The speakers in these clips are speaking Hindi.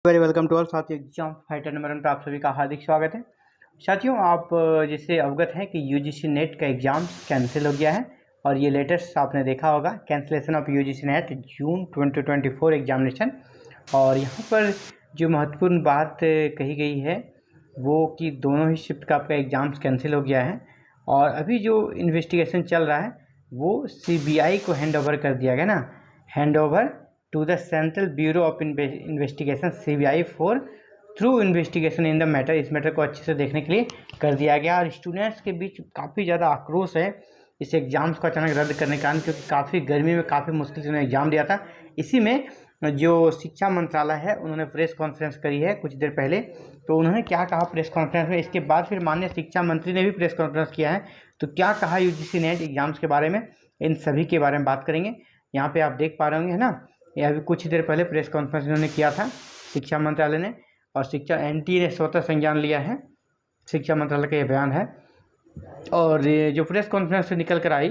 वेरी वेलकम टू ऑल साथियों। एग्जाम फाइटर नंबर 1 पर आप सभी का हार्दिक स्वागत है। साथियों, आप जिससे अवगत हैं कि यूजीसी नेट का एग्ज़ाम कैंसिल हो गया है और ये लेटेस्ट आपने देखा होगा cancellation of UGC net June 2024 examination. और यहाँ पर जो महत्वपूर्ण बात कही गई है वो कि दोनों ही शिफ्ट का आपका एग्ज़ाम्स कैंसिल हो गया है और अभी जो इन्वेस्टिगेशन चल रहा है वो सीबीआई को हैंड ओवर कर दिया गया ना, hand over to the Central Bureau of Investigation CBI for through investigation in the matter. इस मैटर को अच्छे से देखने के लिए कर दिया गया और स्टूडेंट्स के बीच काफ़ी ज़्यादा आक्रोश है इस एग्ज़ाम्स को अचानक रद्द करने के कारण, क्योंकि काफ़ी गर्मी में काफ़ी मुश्किल से उन्होंने एग्ज़ाम दिया था। इसी में जो शिक्षा मंत्रालय है उन्होंने प्रेस कॉन्फ्रेंस करी है कुछ देर पहले। तो उन्होंने क्या कहा प्रेस कॉन्फ्रेंस में, इसके बाद फिर माननीय शिक्षा मंत्री ने भी प्रेस कॉन्फ्रेंस किया है। तो क्या कहा यूजीसी नेट एग्ज़ाम्स के बारे में, इन सभी के बारे में बात करेंगे। यहाँ पे आप देख पा रहे होंगे है ना, ये अभी कुछ देर पहले प्रेस कॉन्फ्रेंस इन्होंने किया था शिक्षा मंत्रालय ने, और शिक्षा एनटीए ने स्वतः संज्ञान लिया है। शिक्षा मंत्रालय का ये बयान है और ये जो प्रेस कॉन्फ्रेंस से निकल कर आई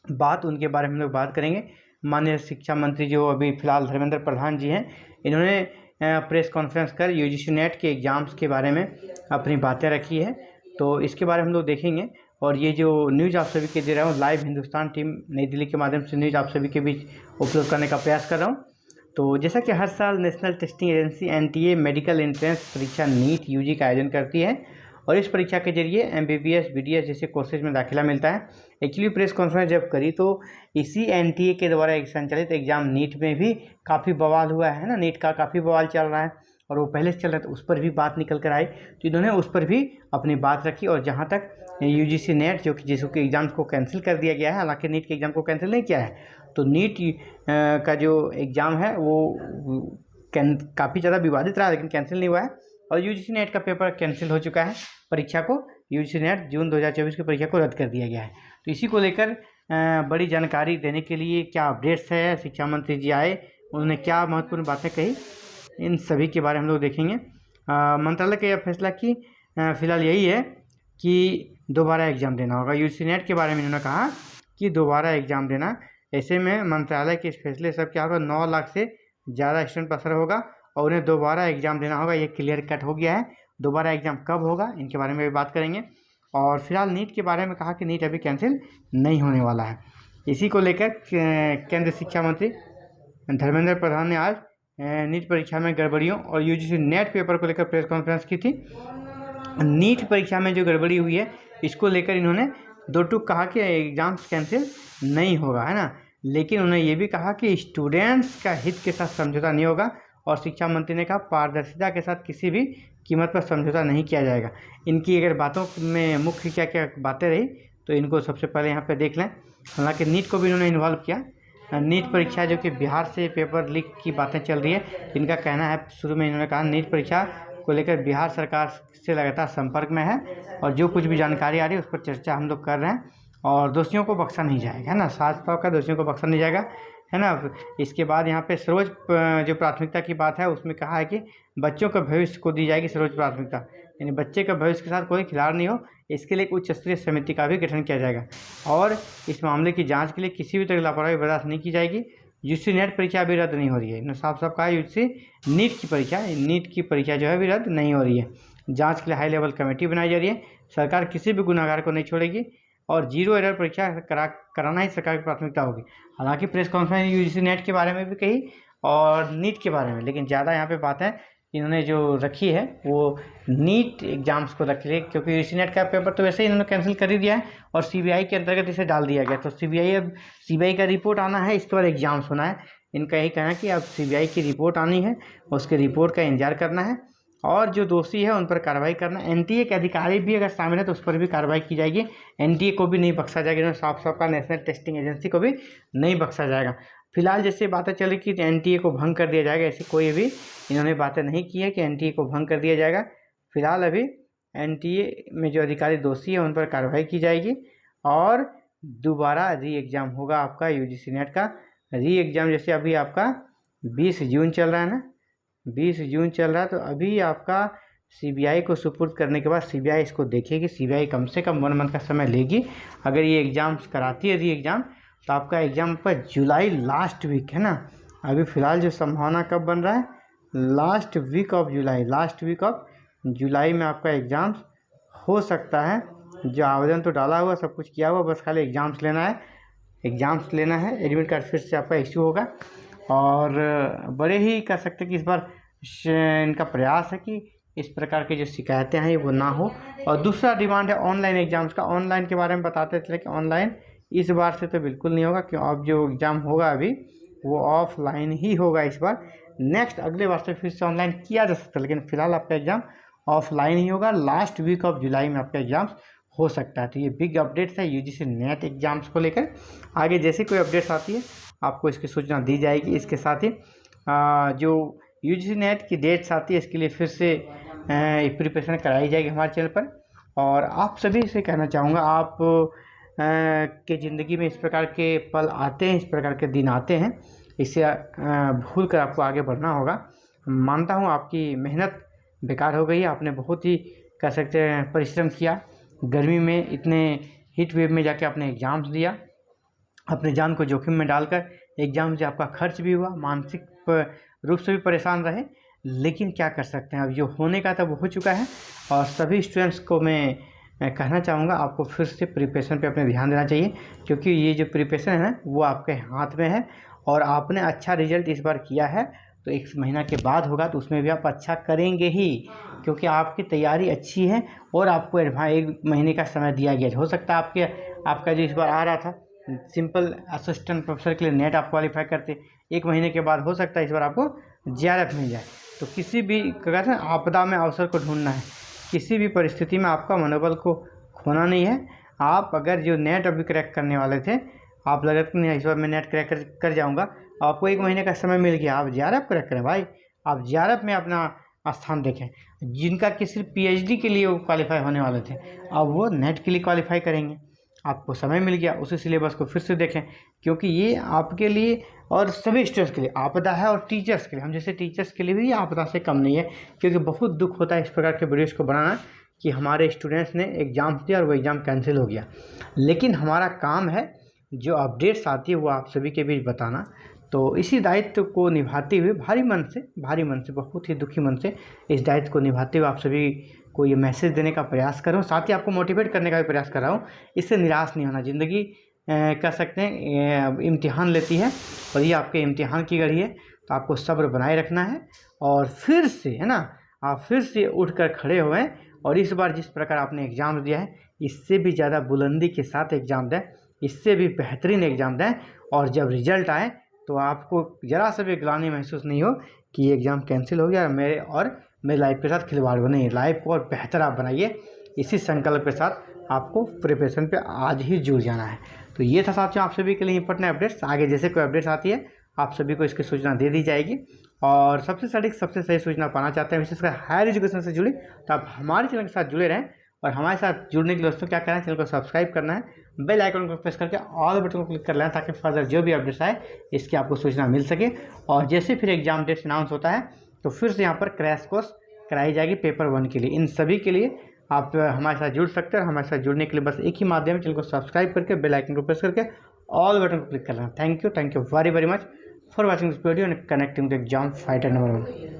बात, उनके बारे में हम लोग बात करेंगे। माननीय शिक्षा मंत्री जो अभी फ़िलहाल धर्मेंद्र प्रधान जी हैं, इन्होंने प्रेस कॉन्फ्रेंस कर यूजीसी नेट के एग्ज़ाम्स के बारे में अपनी बातें रखी है। तो इसके बारे में हम लोग देखेंगे। और ये जो न्यूज़ आप सभी के दे रहा हूँ लाइव हिंदुस्तान टीम नई दिल्ली के माध्यम से न्यूज़ आप सभी के बीच उपलब्ध करने का प्रयास कर रहा हूँ। तो जैसा कि हर साल national testing agency NTA medical entrance परीक्षा नीट यूजी का आयोजन करती है और इस परीक्षा के जरिए एमबीबीएस बीडीएस जैसे कोर्सेज में दाखिला मिलता है। एक्चुअली प्रेस कॉन्फ्रेंस जब करी तो इसी एनटीए के द्वारा एक संचालित एग्ज़ाम नीट में भी काफ़ी बवाल हुआ है ना, नीट का काफ़ी बवाल चल रहा है और वो पहले से चल रहा था, उस पर भी बात निकल कर आई। तो इन्होंने उस पर भी अपनी बात रखी। और जहाँ तक यूजीसी नेट जो कि जिसके एग्ज़ाम्स को कैंसिल कर दिया गया है, हालांकि नीट के एग्ज़ाम को कैंसिल नहीं किया है, तो नीट का जो एग्ज़ाम है वो काफ़ी ज़्यादा विवादित रहा लेकिन कैंसिल नहीं हुआ है और यूजीसी नेट का पेपर कैंसिल हो चुका है। परीक्षा को यूजीसी नेट जून 2024 की परीक्षा को रद्द कर दिया गया है। तो इसी को लेकर बड़ी जानकारी देने के लिए क्या अपडेट्स है, शिक्षा मंत्री जी आए, उन्होंने क्या महत्वपूर्ण बातें कही, इन सभी के बारे में हम लोग देखेंगे। मंत्रालय का यह फैसला कि फ़िलहाल यही है कि दोबारा एग्ज़ाम देना होगा। यूजीसी नेट के बारे में इन्होंने कहा कि दोबारा एग्ज़ाम देना, ऐसे में मंत्रालय के इस फैसले से क्या होगा, 9 लाख से ज़्यादा स्टूडेंट पर असर होगा और उन्हें दोबारा एग्ज़ाम देना होगा। ये क्लियर कट हो गया है। दोबारा एग्ज़ाम कब होगा इनके बारे में भी बात करेंगे। और फिलहाल नीट के बारे में कहा कि नीट अभी कैंसिल नहीं होने वाला है। इसी को लेकर केंद्रीय शिक्षा मंत्री धर्मेंद्र प्रधान ने आज नीट परीक्षा में गड़बड़ियों और यूजीसी नेट पेपर को लेकर प्रेस कॉन्फ्रेंस की थी। नीट परीक्षा में जो गड़बड़ी हुई है इसको लेकर इन्होंने दो टूक कहा कि एग्ज़ाम्स कैंसिल नहीं होगा, है ना, लेकिन उन्होंने ये भी कहा कि स्टूडेंट्स का हित के साथ समझौता नहीं होगा। और शिक्षा मंत्री ने कहा पारदर्शिता के साथ किसी भी कीमत पर समझौता नहीं किया जाएगा। इनकी अगर बातों में मुख्य क्या क्या बातें रही तो इनको सबसे पहले यहाँ पे देख लें। हालांकि नीट को भी इन्होंने इन्वॉल्व किया। नीट परीक्षा जो कि बिहार से पेपर लीक की बातें चल रही है, इनका कहना है, शुरू में इन्होंने कहा नीट परीक्षा को लेकर बिहार सरकार से लगातार संपर्क में है और जो कुछ भी जानकारी आ रही है उस पर चर्चा हम लोग कर रहे हैं और दोषियों को बख्शा नहीं जाएगा, है ना, साफ साफ का दोषियों को बख्शा नहीं जाएगा, है ना। इसके बाद यहाँ पे सर्वोच्च जो प्राथमिकता की बात है उसमें कहा है कि बच्चों के भविष्य को दी जाएगी सर्वोच्च प्राथमिकता, यानी बच्चे के भविष्य के साथ कोई खिलाड़ नहीं हो, इसके लिए एक उच्च स्तरीय समिति का भी गठन किया जाएगा और इस मामले की जांच के लिए किसी भी तरह की लापरवाही बर्दाश्त नहीं की जाएगी। यूजीसी नेट परीक्षा अभी रद्द नहीं हो रही है, इन्होंने साफ साफ कहा यूजीसी नीट की परीक्षा जो है अभी रद्द नहीं हो रही है। जाँच के लिए हाई लेवल कमेटी बनाई जा रही है। सरकार किसी भी गुनाहगार को नहीं छोड़ेगी और जीरो एरर परीक्षा कराना ही सरकार की प्राथमिकता होगी। हालांकि प्रेस कॉन्फ्रेंस यूजीसी नेट के बारे में भी कही और नीट के बारे में, लेकिन ज़्यादा यहाँ पे बात है इन्होंने जो रखी है वो नीट एग्ज़ाम्स को रख लिया, क्योंकि यूजीसी नेट का पेपर तो वैसे ही इन्होंने कैंसिल कर ही दिया है और सीबीआई के अंतर्गत इसे डाल दिया गया। तो सीबीआई का रिपोर्ट आना है, इसके बाद एग्ज़ाम्स होना है। इनका यही कहना है कि अब सीबीआई की रिपोर्ट आनी है, उसके रिपोर्ट का इंतजार करना है और जो दोषी है उन पर कार्रवाई करना। एनटीए के अधिकारी भी अगर शामिल है तो उस पर भी कार्रवाई की जाएगी। एनटीए को भी नहीं बख्शा जाएगा, इन्होंने साफ साफ का नेशनल टेस्टिंग एजेंसी को भी नहीं बख्शा जाएगा। फिलहाल जैसे बातें चल रही कि एनटीए को भंग कर दिया जाएगा, ऐसी कोई भी इन्होंने बातें नहीं की है कि एनटीए को भंग कर दिया जाएगा। फिलहाल अभी एनटीए में जो अधिकारी दोषी है उन पर कार्रवाई की जाएगी और दोबारा री एग्ज़ाम होगा आपका यूजीसी नेट का। री एग्ज़ाम जैसे अभी आपका 20 जून चल रहा है ना, 20 जून चल रहा है, तो अभी आपका सीबीआई को सुपुर्द करने के बाद सीबीआई इसको देखेगी। सीबीआई कम से कम 1 मंथ का समय लेगी। अगर ये एग्ज़ाम्स कराती है री एग्ज़ाम तो आपका एग्ज़ाम पर जुलाई लास्ट वीक, है ना। अभी फ़िलहाल जो संभावना कब बन रहा है, लास्ट वीक ऑफ जुलाई में आपका एग्ज़ाम्स हो सकता है। जो आवेदन तो डाला हुआ, सब कुछ किया हुआ, बस खाली एग्ज़ाम्स लेना है। एडमिट कार्ड फिर से आपका इश्यू होगा और बड़े ही कह सकते हैं कि इस बार इनका प्रयास है कि इस प्रकार की जो शिकायतें हैं वो ना हो। और दूसरा डिमांड है ऑनलाइन एग्ज़ाम्स का। ऑनलाइन के बारे में बताते चले कि ऑनलाइन इस बार से तो बिल्कुल नहीं होगा, क्यों अब जो एग्ज़ाम होगा अभी वो ऑफलाइन ही होगा इस बार। नेक्स्ट अगले बार से फिर से ऑनलाइन किया जा सकता है, लेकिन फ़िलहाल आपका एग्ज़ाम ऑफलाइन ही होगा। लास्ट वीक ऑफ जुलाई में आपका एग्ज़ाम्स हो सकता है। तो ये बिग अपडेट्स है यूजीसी नेट एग्ज़ाम्स को लेकर। आगे जैसे कोई अपडेट्स आती है आपको इसकी सूचना दी जाएगी। इसके साथ ही जो यूजीसी नेट की डेट्स आती है इसके लिए फिर से प्रिपरेशन कराई जाएगी हमारे चैनल पर। और आप सभी से कहना चाहूँगा, आप के ज़िंदगी में इस प्रकार के पल आते हैं, इस प्रकार के दिन आते हैं, इसे भूल कर आपको आगे बढ़ना होगा। मानता हूँ आपकी मेहनत बेकार हो गई है, आपने बहुत ही कह सकते हैं परिश्रम किया, गर्मी में इतने हीट वेव में जाके आपने एग्ज़ाम्स दिया, अपने जान को जोखिम में डालकर एग्ज़ाम से आपका खर्च भी हुआ, मानसिक रूप से भी परेशान रहे। लेकिन क्या कर सकते हैं, अब जो होने का था वो हो चुका है। और सभी स्टूडेंट्स को मैं कहना चाहूँगा आपको फिर से प्रिपरेशन पे अपने ध्यान देना चाहिए, क्योंकि ये जो प्रिपरेशन है वो आपके हाथ में है। और आपने अच्छा रिजल्ट इस बार किया है तो 1 महीना के बाद होगा तो उसमें भी आप अच्छा करेंगे ही, क्योंकि आपकी तैयारी अच्छी है और आपको 1 महीने का समय दिया गया। हो सकता है आपका जो इस बार आ रहा था सिंपल असिस्टेंट प्रोफेसर के लिए नेट आप क्वालिफाई करते, 1 महीने के बाद हो सकता है इस बार आपको JRF मिल जाए। तो किसी भी कहते हैं आपदा में अवसर को ढूंढना है, किसी भी परिस्थिति में आपका मनोबल को खोना नहीं है। आप अगर जो नेट अभी क्रैक करने वाले थे, आप लगा कि नहीं इस बार मैं नेट क्रैक कर जाऊँगा, आपको 1 महीने का समय मिल गया, आप JRF क्रैक करें भाई, आप JRF में अपना स्थान देखें। जिनका कि सिर्फ PhD के लिए वो क्वालिफाई होने वाले थे, अब वो नेट के लिए क्वालिफाई करेंगे। आपको समय मिल गया, उसी सिलेबस को फिर से देखें, क्योंकि ये आपके लिए और सभी स्टूडेंट्स के लिए आपदा है। और टीचर्स के लिए, हम जैसे टीचर्स के लिए भी आपदा से कम नहीं है, क्योंकि बहुत दुख होता है इस प्रकार के वीडियोज़ को बनाना कि हमारे स्टूडेंट्स ने एग्ज़ाम दिया और वो एग्ज़ाम कैंसिल हो गया। लेकिन हमारा काम है जो अपडेट्स आती है वो आप सभी के बीच बताना। तो इसी दायित्व को निभाते हुए भारी मन से बहुत ही दुखी मन से इस दायित्व को निभाते हुए आप सभी को ये मैसेज देने का प्रयास कर रहा हूँ, साथ ही आपको मोटिवेट करने का भी प्रयास कर रहा हूँ। इससे निराश नहीं होना, ज़िंदगी कह सकते हैं इम्तिहान लेती है और ये आपके इम्तिहान की घड़ी है। तो आपको सब्र बनाए रखना है और फिर से है ना, आप फिर से उठकर खड़े हुए और इस बार जिस प्रकार आपने एग्ज़ाम दिया है इससे भी ज़्यादा बुलंदी के साथ एग्ज़ाम दें, इससे भी बेहतरीन एग्ज़ाम दें। और जब रिज़ल्ट आए तो आपको ज़रा सा भी ग्लानि महसूस नहीं हो कि ये एग्ज़ाम कैंसिल हो गया और मेरे लाइफ के साथ खिलवाड़ हो। नहीं, लाइफ को और बेहतर आप बनाइए। इसी संकल्प के साथ आपको प्रिपरेशन पे आज ही जुड़ जाना है। तो ये था साथियों आप सभी के लिए इंपॉर्टेंट अपडेट्स। आगे जैसे कोई अपडेट्स आती है आप सभी को इसकी सूचना दे दी जाएगी। और सबसे सटीक सबसे सही सूचना पाना चाहते हैं विशेषकर हायर एजुकेशन से जुड़ी, तो आप हमारे चैनल के साथ जुड़े रहें। और हमारे साथ जुड़ने के लिए दोस्तों क्या करना है, चैनल को सब्सक्राइब करना है, बेल आइकन को प्रेस करके ऑल बटन को क्लिक कर लेना है, ताकि फर्दर जो भी अपडेट्स आए इसकी आपको सूचना मिल सके। और जैसे फिर एग्जाम डेट्स अनाउंस होता है तो फिर से यहाँ पर क्रैश कोर्स कराई जाएगी पेपर 1 के लिए। इन सभी के लिए आप हमारे साथ जुड़ सकते हैं। और हमारे साथ जुड़ने के लिए बस एक ही माध्यम है, चैनल को सब्सक्राइब करके बेल आइकन को प्रेस करके ऑल बटन को क्लिक कर लेना। Thank you very much for watching this video and connecting the exam fighter number 1।